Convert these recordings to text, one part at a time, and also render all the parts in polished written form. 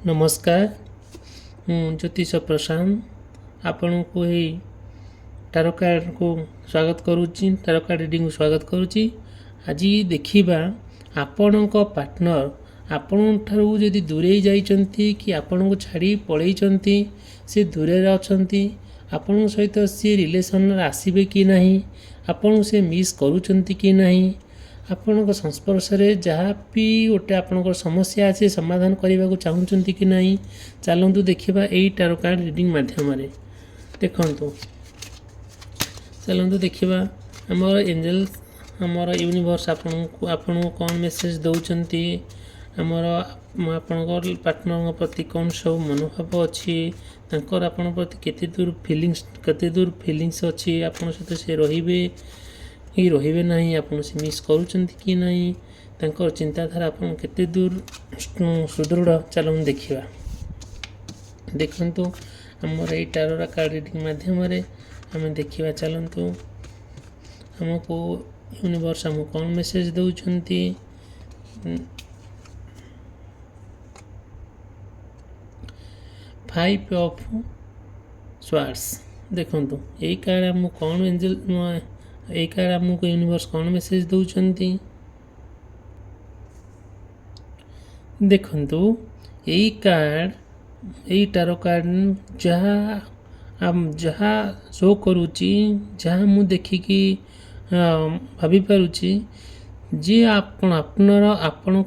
नमस्कार ज्योतिष प्रशांत आपण को ही टारो कार्ड को स्वागत करुच्ची टारो कार्ड रीडिंग को स्वागत करुच्ची। आज देखिबा आपण को पार्टनर आपण ठारू जदि दूरे जाइचंती कि आपण को छाड़ी पळेइचंती से दूरे अछंती आपण सहित से रिलेशन आसीबे कि नहीं आपण से मिस करूचंती कि नहीं आपण संस्पर्श जहाँ भी गोटे आपण समस्या अच्छे समाधान करने को चाहूँगी कि नहीं चलतु देखा यही टारो कार्ड रीडिंग मध्यम देखु चलतु देखा आमर एंजल आमर यूनिवर्स आपण कौन मेसेज दौरान आमर आपण पार्टनर प्रति कौन सब मनोभाव अच्छी आपण प्रति केते दूर फिलिंग्स अच्छी आपण सहित से रहिबे नहीं आपण से मिस करूचंती कि नहीं तांकर चिंताधारा आपण केते दूर सुदृढ़ चलूँ देखा देखंतु आमर ये टारोरा कार्ड रीडिंग माध्यम आम देखा चलतु आमको यूनिवर्स आमको कौन मेसेज दौरान 5 ऑफ स्वार्ड्स देखंतु यही कार्ड आमको कौन एंजल एक कार्ड आमको यूनिवर्स कौन मेसेज दौरान देखंतु यही कार्ड यही टारो कार्ड जहाँ शो करुच्ची जहाँ मु देखिकी भाभी पारुची जे आपण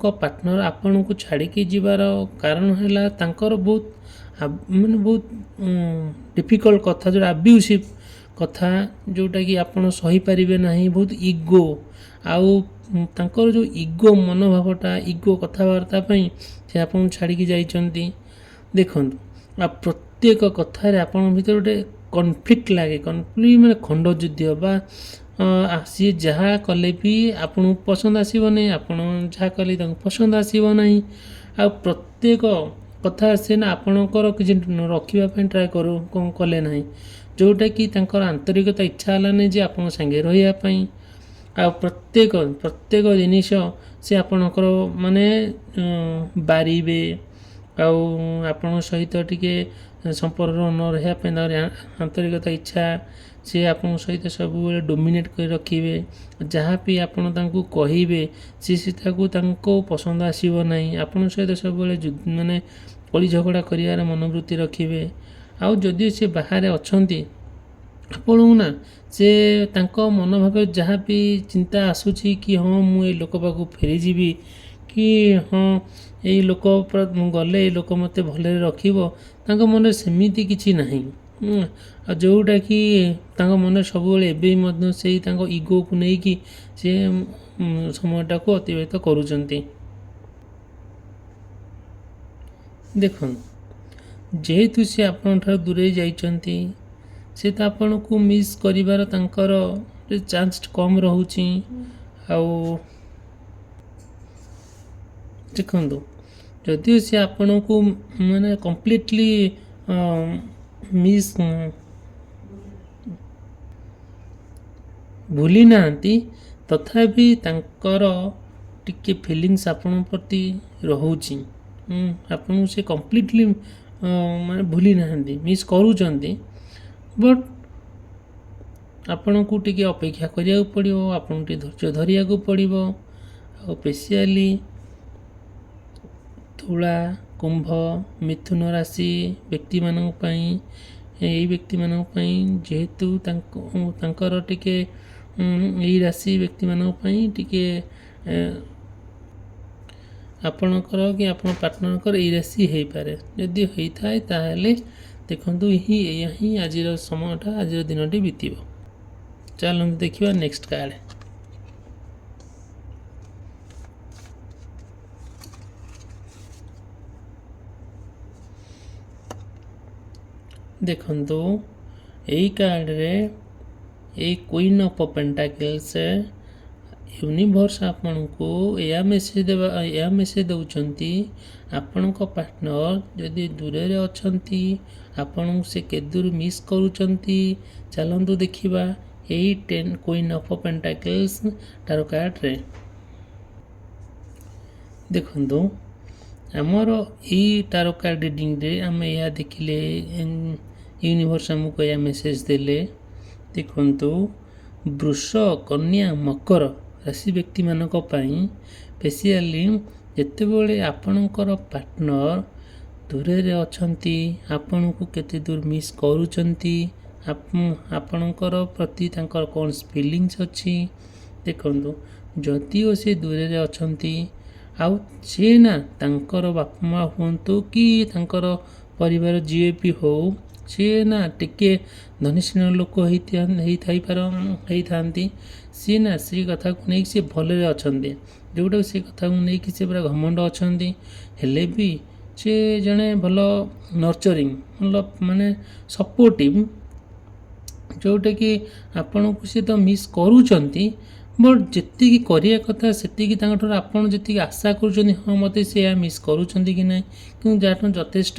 पार्टनर आपण को छाड़ी जीवार कारण है तांकर बहुत माने बहुत डिफिकल्ट कथा जो अब्यूसिव कथा जोटा कि आपण सही पारिबे नहीं बहुत इगो आउ तांकर जो इगो मनोभावटा इगो कथबार्ता से आपन छाड़ी जाइचंती देखंतु आ प्रत्येक कथार आपण भीतर गोटे कॉन्फ्लिक्ट लागे कॉन्फ्लिक्ट माने खंड युद्ध बा सी जहाँ कले भी आपन पसंद आसीबो नहीं आपण जहाँ कले पसंद आसीबो नहीं आ प्रत्येक कथा से ना आपणकर किसी रखा ट्राए कले ना जोटा कि तांकर आंतरिकता इच्छा है नहीं जे आपण संगे रही आ प्रत्येक प्रत्येक जिनिस से आपणकर माने बारिबे आपण सहित टिके संपर्क न रहा आंतरिकता इच्छा से आपण सहित सब डोमिनेट कर रखिए जहाँ भी आपण तांको कहिबे सी तांको पसंद आसीबो नहीं आपण सहित सब माने कली झगड़ा करियार मनोवृत्ति रखिए आउ जदि से बाहर अच्छी आपण ना से तांको मनोभाव जहाँ भी चिंता आसूची कि हाँ मुझे लोक पाक फेरीजी कि हाँ यही लोक गले लोक मत भले रखा मन सेमती किसी ना जोटा कि मन सब से इगो को लेकिन से समयटा को अतिबाहित करुँच देखो जेहेतु सी आपण दूरे जाइचंती से तो आपण को मिस करिवार तांकर चांस कम रहूची आउ देखो जदि से आपण को माने कंप्लीटली मिस भूली नांती तथापि तांकर टिके फीलिंग्स आपण प्रति रहूची आपन से कंप्लीटली माने भूली नांती मिस करूचंती बट आपण को टिके अपेक्षा करिया पड़िबो आपण टिके धैर्य धरिया को पड़िबो आ स्पेशली तुला कुंभ मिथुन राशि व्यक्ति मानक पई एई व्यक्ति मानक पई जेहेतु तांकर टिके एई राशि व्यक्ति मानक पई टिके आपणकर कि आपण पार्टनरकर एई राशि हेई पारे जदि हेई थाए ताहेले देखंतु यही आज समयटा आज दिनटी बीतब चलते देखा नेक्स्ट कार्ड देखंतु यही कार्ड रे ए क्वीन ऑफ पेंटाकल्स यूनिवर्स आपण को या मेसेज दौरान आपण पार्टनर जदि दूरे अच्छी आपण से केदूर मिस करुचंती चलतु देखा यही 10 queen of pentacles tarot card रे देखंतु ଆମର ଏଇ ଟାରୋ କାର୍ଡ଼ ରିଡ଼ିଂରେ ଆମେ ଏହା ଦେଖିଲେ ୟୁନିଭର୍ସ ଆମକୁ ଏହା ମେସେଜ ଦେଲେ। ଦେଖନ୍ତୁ, ବୃଷ, କନ୍ୟା, ମକର ରାଶି ବ୍ୟକ୍ତିମାନଙ୍କ ପାଇଁ ସ୍ପେସିଆଲି ଯେତେବେଳେ ଆପଣଙ୍କର ପାର୍ଟନର ଦୂରରେ ଅଛନ୍ତି, ଆପଣଙ୍କୁ କେତେ ଦୂର ମିସ୍ କରୁଛନ୍ତି, ଆପଣଙ୍କର ପ୍ରତି ତାଙ୍କର କ'ଣ ଫିଲିଙ୍ଗସ୍ ଅଛି। ଦେଖନ୍ତୁ, ଯଦିଓ ସେ ଦୂରରେ ଅଛନ୍ତି, ଆଉ ସିଏ ନା ତାଙ୍କର ବାପା ମା ହୁଅନ୍ତୁ କି ତାଙ୍କର ପରିବାର ଯିଏ ବି ହଉ, ସିଏ ନା ଟିକେ ଧନୀ ଶ୍ରେଣୀର ଲୋକ ହେଇଥାନ୍ତି। ସିଏ ନା ସେ କଥାକୁ ନେଇକି ସିଏ ଭଲରେ ଅଛନ୍ତି, ଯେଉଁଟାକୁ ସେ କଥାକୁ ନେଇକି ସେ ପୁରା ଘମଣ୍ଡ ଅଛନ୍ତି। ହେଲେ ବି ସେ ଜଣେ ଭଲ ନର୍ଚରିଂ, ଭଲ ମାନେ ସପୋର୍ଟିଭ୍, ଯେଉଁଟାକି ଆପଣଙ୍କୁ ସେ ତ ମିସ୍ କରୁଛନ୍ତି, ବଟ୍ ଯେତିକି କରିବା କଥା ସେତିକି ତାଙ୍କଠାରୁ ଆପଣ ଯେତିକି ଆଶା କରୁଛନ୍ତି, ହଁ ମୋତେ ସେ ମିସ୍ କରୁଛନ୍ତି କି ନାହିଁ, କିନ୍ତୁ ଯାହାଠୁ ଯଥେଷ୍ଟ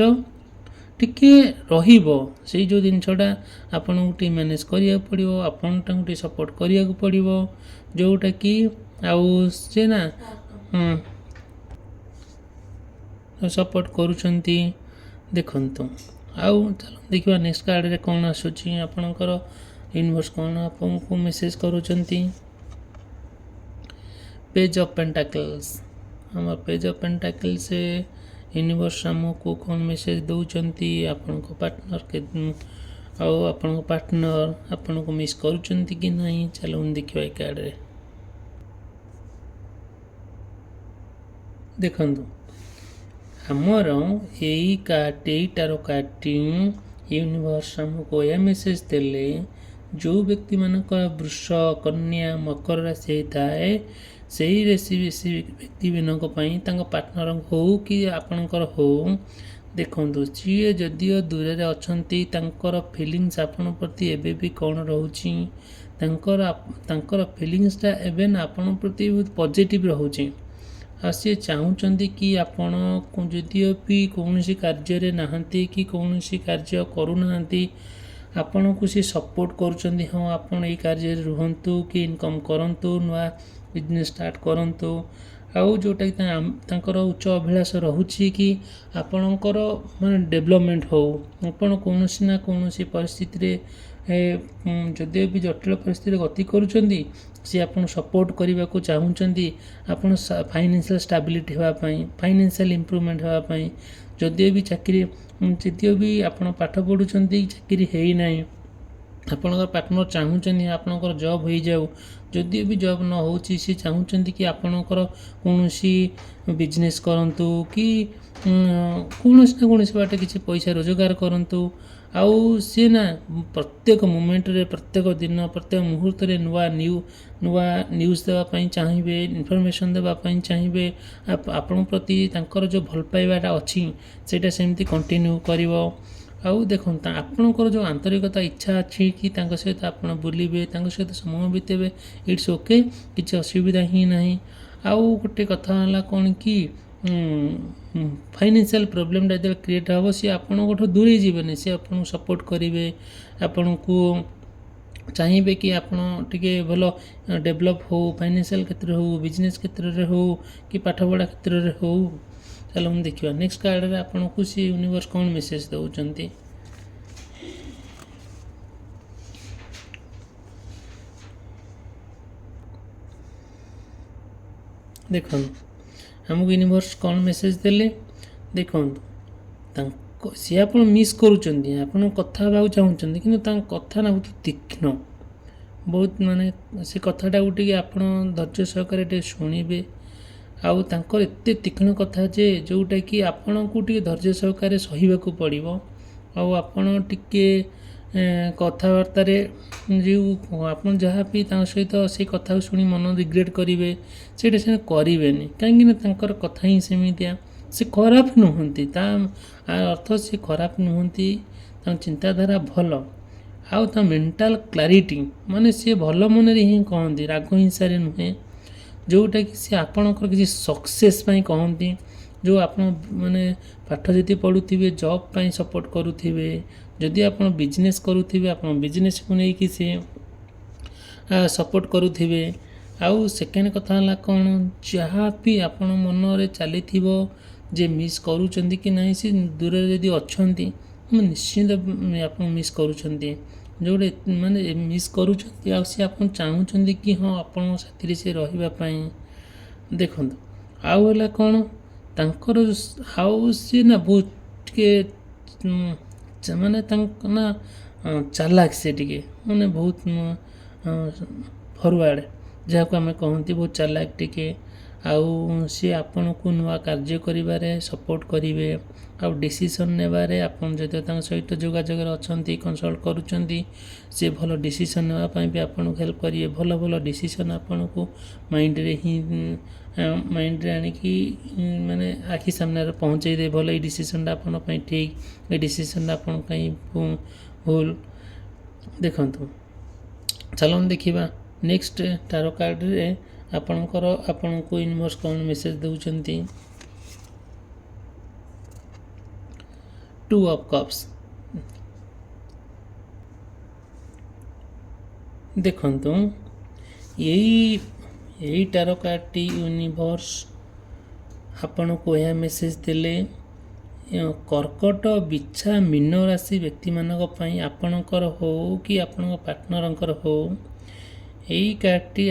ଟିକେ ରହିବ। ସେଇ ଯେଉଁ ଜିନିଷଟା ଆପଣଙ୍କୁ ଟିକେ ମ୍ୟାନେଜ୍ କରିବାକୁ ପଡ଼ିବ, ଆପଣ ତାଙ୍କୁ ଟିକେ ସପୋର୍ଟ କରିବାକୁ ପଡ଼ିବ, ଯେଉଁଟାକି ଆଉ ସେ ନା ସପୋର୍ଟ କରୁଛନ୍ତି। ଦେଖନ୍ତୁ, ଆଉ ଚାଲ ଦେଖିବା ନେକ୍ସଟ କାର୍ଡ଼ରେ କ'ଣ ଆସୁଛି। ଆପଣଙ୍କର ୟୁନିଭର୍ସ କ'ଣ ଆପଣଙ୍କୁ ମେସେଜ କରୁଛନ୍ତି। पेज ऑफ पेंटाकल्स, आम पेज ऑफ पेंटाकल्स यूनिवर्स आमको कौन मेसेज दौरान आपण पार्टनर के आपण पार्टनर आपण को मिस करुँच कि नहीं। चलो देखा कार्ड रे। देखु आमर यही टारो कार्ड यूनिवर्स आमको यह मेसेज देले, जो व्यक्ति मानक वृष, कन्या, मकर राशि होता है, सही राशि व्यक्ति मान पार्टनर हो कि आपणकर हो। देखु सी जदिओ दूर से अच्छा फिलिंग्स आपण प्रति एबे भी कौन रोचे, फिलिंग्सटा एवं आपण प्रति बहुत पॉजिटिव रोचे। आ सी चाहते कि आपण जदिओ भी कौन कार्य नहांती कि कौन कार्य करूना, आपण को सी सपोर्ट करुँच। हाँ, आपड़ ये कार्य रुहतु कि इनकम करूँ, नुआ बिजनेस स्टार्ट करूँ, आउ जोटा कि उच्च अभिलाष रोचे कि आपणकर माने डेवलपमेंट हो। आपण कौन ना कौन परिस्थिति जदिओ भी जटिल परिस्थिति गति करुँच, सी आपन सपोर्ट करने को चाहते। आपन फाइनेंशियल स्टेबिलिटी होगापाई, फाइनेंशियल इंप्रूवमेंट होगापाई, जदिओ भी चाकरी, जदिओ भी आपन पाठ पढ़ुं चाकरी है ना, आपणकर पार्टनर चाहते आपणकर जॉब हो जाऊ। जदिओ भी जॉब न हो सी चाहते कि आपणकर कौन बिजनेस करूँ कि कौन ना कौन बाटे किसी पैसा रोजगार करूँ। आउ सी ना प्रत्येक मोमेंट रे, प्रत्येक दिन, प्रत्येक मुहूर्त रे नुआ न्यूज देवाई चाहिए, इनफॉरमेशन देवाई चाहिए। आपण प्रति तांकर जो भल पाइबाटा अच्छी सेटा सेमती कंटिन्यू करिवो। आउ देखो आपणकर जो आंतरिकता इच्छा अच्छी कि सहित आप बुलिबे, सहित समय बितेबे, इट्स ओके, किसी असुविधा ही नहीं। आउ गोटे कथा है कौन कि फाइनेंशियल प्रोब्लेमटा जो क्रिएट हम सी आपठ दूरे जीवन, सी आपको सपोर्ट करेंगे, आपण को चाहिए कि आप भल डेवलप हो, फाइनेंशियल क्षेत्र हो, बिजनेस क्षेत्र में हो कि पाठपढ़ा क्षेत्र में हो। चलो हम देखा नेक्स्ट कार्ड रे आपन को सी यूनिवर्स कौन मेसेज दौरान। देखो हमको यूनिवर्स कौन मेसेज देले। देखो सी आप मिस करुँच, आपन कथा चाहते कि कथा ना बहुत तीक्ष्ण, बहुत माने से कथाटा टे आप धैर्य सहकारे शुणिबे। आउ तांकर एते तीक्ष्ण कथा जे जोटा कि आपण को धैर्य सहकारे सहिबाकू पड़िबो। आउ आपण टिके कथबार्ता जो आप जहाँ भी सहित से कथा शुणी मन रिग्रेट करेंगे, से करेंगे कहीं कथा ही सेमितिया। से खराब नुहति, अर्थ से खराब नुहति, चिंताधारा भल, आउ मेंटल क्लारिटी माने सी भल मन ही कहती, राग हिंसा नुहे, जोटा कि सी आपणकर किसी सक्सेस कहती। जो आप माने पाठ जति पढ़ुवे, जॉब पाई सपोर्ट करुवे, जदि आप बिजनेस करुवे, आप बिजनेस को लेकिन सी सपोर्ट करुवे। ଆଉ ସେକେଣ୍ଡ କଥା ହେଲା କ'ଣ, ଯାହା ବି ଆପଣ ମନରେ ଚାଲିଥିବ ଯେ ମିସ୍ କରୁଛନ୍ତି କି ନାହିଁ, ସେ ଦୂରରେ ଯଦି ଅଛନ୍ତି ନିଶ୍ଚିନ୍ତ ଆପଣ ମିସ୍ କରୁଛନ୍ତି। ଯେଉଁଟା ମାନେ ମିସ୍ କରୁଛନ୍ତି ଆଉ ସେ ଆପଣ ଚାହୁଁଛନ୍ତି କି ହଁ ଆପଣଙ୍କ ସାଥିରେ ସେ ରହିବା ପାଇଁ। ଦେଖନ୍ତୁ ଆଉ ହେଲା କ'ଣ, ତାଙ୍କର ଆଉ ସିଏ ନା ବହୁତ ଟିକେ ମାନେ ତାଙ୍କ ନା ଚାଲାକ, ସେ ଟିକେ ମାନେ ବହୁତ ଫରୱାର୍ଡ଼, ଯାହାକୁ ଆମେ କହନ୍ତି ବହୁତ ଚାଲାକ ଟିକେ। ଆଉ ସିଏ ଆପଣଙ୍କୁ ନୂଆ କାର୍ଯ୍ୟ କରିବାରେ ସପୋର୍ଟ କରିବେ। ଆଉ ଡିସିସନ୍ ନେବାରେ ଆପଣ ଯଦି ତାଙ୍କ ସହିତ ଯୋଗାଯୋଗରେ ଅଛନ୍ତି, କନସଲ୍ଟ କରୁଛନ୍ତି, ସେ ଭଲ ଡିସିସନ୍ ନେବା ପାଇଁ ବି ଆପଣଙ୍କୁ ହେଲ୍ପ କରିବେ। ଭଲ ଭଲ ଡିସିସନ୍ ଆପଣଙ୍କୁ ମାଇଣ୍ଡରେ ଆଣିକି ମାନେ ଆଖି ସାମ୍ନାରେ ପହଞ୍ଚେଇ ଦେବେ। ଭଲ, ଏଇ ଡିସିସନ୍ଟା ଆପଣଙ୍କ ପାଇଁ ଠିକ୍, ଏଇ ଡିସିସନ୍ଟା ଆପଣଙ୍କ ପାଇଁ ଭୁଲ। ଦେଖନ୍ତୁ ଚାଲନ୍ତୁ ଦେଖିବା ନେକ୍ସଟ ଟାରୋ କାର୍ଡ଼ରେ ଆପଣଙ୍କୁ ୟୁନିଭର୍ସ କ'ଣ ମେସେଜ ଦେଉଛନ୍ତି। 2 ଅଫ୍ କପ୍ସ। ଦେଖନ୍ତୁ ଏଇ ଟାରୋ କାର୍ଡ଼ଟି ୟୁନିଭର୍ସ ଆପଣଙ୍କୁ ଏହା ମେସେଜ ଦେଲେ, କର୍କଟ, ବିଛା, ମୀନ ରାଶି ବ୍ୟକ୍ତିମାନଙ୍କ ପାଇଁ, ଆପଣଙ୍କର ହେଉ କି ଆପଣଙ୍କ ପାର୍ଟନରଙ୍କର ହେଉ, ଏଇ କାର୍ଡ଼ଟି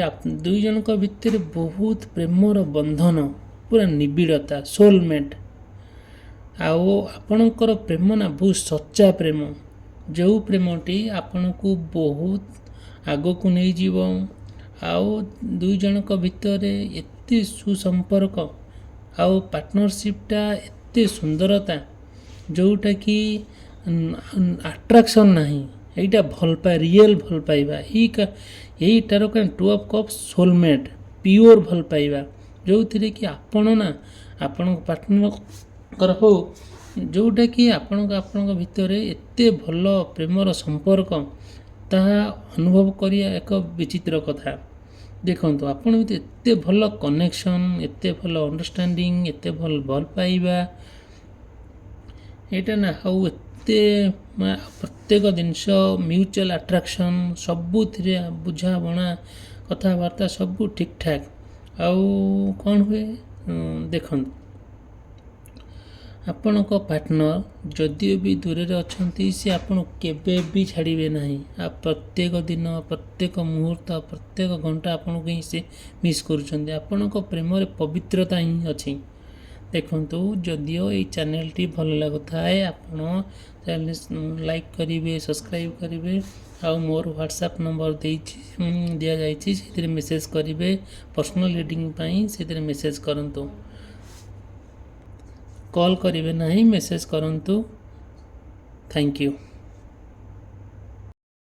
ଦୁଇ ଜଣଙ୍କ ଭିତରେ ବହୁତ ପ୍ରେମର ବନ୍ଧନ, ପୁରା ନିବିଡ଼ତା, ସୋଲମେଟ୍। ଆଉ ଆପଣଙ୍କର ପ୍ରେମ ନା ବହୁତ ସଚ୍ଚା ପ୍ରେମ, ଯେଉଁ ପ୍ରେମଟି ଆପଣଙ୍କୁ ବହୁତ ଆଗକୁ ନେଇଯିବ। ଆଉ ଦୁଇ ଜଣଙ୍କ ଭିତରେ ଏତେ ସୁସମ୍ପର୍କ ଆଉ ପାର୍ଟନରସିପ୍ଟା ଏତେ ସୁନ୍ଦରତା, ଯେଉଁଟାକି ଆଟ୍ରାକ୍ସନ୍ ନାହିଁ, ଏଇଟା ଭଲ ପାଇବା, ରିଏଲ୍ ଭଲ ପାଇବା। ଏଇ tarot card 2 of cups soulmate, pure ଭଲ ପାଇବା, ଯେଉଁଥିରେ କି ଆପଣ ନା ଆପଣଙ୍କ ପାର୍ଟନରଙ୍କର ହେଉ, ଯେଉଁଟାକି ଆପଣଙ୍କ ଭିତରେ ଏତେ ଭଲ ପ୍ରେମର ସମ୍ପର୍କ, ତାହା ଅନୁଭବ କରିବା ଏକ ବିଚିତ୍ର କଥା। ଦେଖନ୍ତୁ ଆପଣ ଭିତରେ ଏତେ ଭଲ କନେକ୍ସନ୍, ଏତେ ଭଲ ଅଣ୍ଡରଷ୍ଟାଣ୍ଡିଂ, ଏତେ ଭଲ ପାଇବା, ଏଇଟା ନା ଆଉ ଏତେ ପ୍ରତ୍ୟେକ ଜିନିଷ ମ୍ୟୁଚୁଆଲ୍ ଆଟ୍ରାକ୍ସନ୍, ସବୁଥିରେ ବୁଝାବଣା, କଥାବାର୍ତ୍ତା ସବୁ ଠିକ୍ଠାକ୍। ଆଉ କ'ଣ ହୁଏ, ଦେଖନ୍ତୁ ଆପଣଙ୍କ ପାର୍ଟନର ଯଦିଓ ବି ଦୂରରେ ଅଛନ୍ତି, ସେ ଆପଣଙ୍କୁ କେବେ ବି ଛାଡ଼ିବେ ନାହିଁ। ଆଉ ପ୍ରତ୍ୟେକ ଦିନ, ପ୍ରତ୍ୟେକ ମୁହୂର୍ତ୍ତ, ପ୍ରତ୍ୟେକ ଘଣ୍ଟା ଆପଣଙ୍କୁ ହିଁ ସେ ମିସ୍ କରୁଛନ୍ତି। ଆପଣଙ୍କ ପ୍ରେମରେ ପବିତ୍ରତା ହିଁ ଅଛି। ଦେଖନ୍ତୁ ଯଦିଓ ଏଇ ଚ୍ୟାନେଲ୍ଟି ଭଲ ଲାଗୁଥାଏ, ଆପଣ ଲାଇକ୍ କରିବେ, ସବସ୍କ୍ରାଇବ୍ କରିବେ। ଆଉ ମୋର ହ୍ୱାଟ୍ସଆପ୍ ନମ୍ବର ଦିଆଯାଇଛି, ସେଥିରେ ମେସେଜ୍ କରିବେ। ପର୍ସନାଲ୍ ରିଡ଼ିଂ ପାଇଁ ସେଥିରେ ମେସେଜ୍ କରନ୍ତୁ, କଲ୍ କରିବେ ନାହିଁ, ମେସେଜ୍ କରନ୍ତୁ। Thank you.